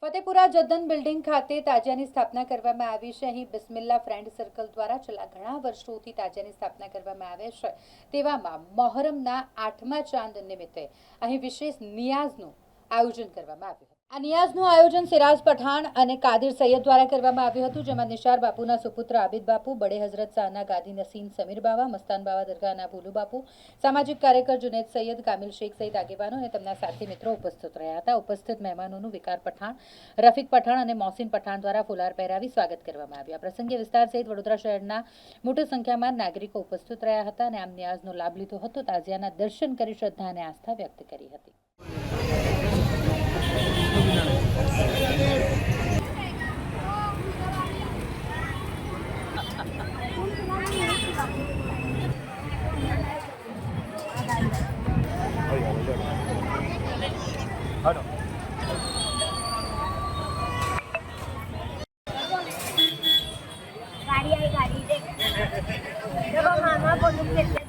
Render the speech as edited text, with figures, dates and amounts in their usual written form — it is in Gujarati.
ફતેપુરા જદ્દન બિલ્ડિંગ ખાતે તાજિયાની સ્થાપના કરવામાં આવી છે। અહીં બિસ્મિલ્લા ફ્રેન્ડ સર્કલ દ્વારા છેલ્લા ઘણા વર્ષોથી તાજિયાની સ્થાપના કરવામાં આવે છે। તેવામાં મોહરમના 8મા ચાંદ નિમિત્તે અહીં વિશેષ નિયાઝનું આયોજન કરવામાં આવ્યું હતું। આ નિયાઝનું આયોજન સિરાજ પઠાણ અને કાદિર સૈયદ દ્વારા કરવામાં આવ્યું હતું, જેમાં નિશાર બાપુના સુપુત્ર આબિદ બાપુ, બડે હઝરત શાહના ગાદી નસીમ સમીર બાવા, મસ્તાન બાવા દરગાહના ભૂલુ બાપુ, સામાજિક કાર્યકર જુનેદ સૈયદ, કામિલ શેખ સહિત આગેવાનો અને તેમના સાથી મિત્રો ઉપસ્થિત રહ્યા હતા। ઉપસ્થિત મહેમાનોનું વિકાર પઠાણ, રફીક પઠાણ અને મોહસિન પઠાણ દ્વારા ફુલાર પહેરાવી સ્વાગત કરવામાં આવ્યું। આ પ્રસંગે વિસ્તાર સહિત વડોદરા શહેરના મોટી સંખ્યામાં નાગરિકો ઉપસ્થિત રહ્યા હતા અને આમ નિયાઝનો લાભ લીધો હતો। તાજિયાના દર્શન કરી શ્રદ્ધા અને આસ્થા વ્યક્ત કરી હતી। गाड़ी आई गाड़ी देख मामा को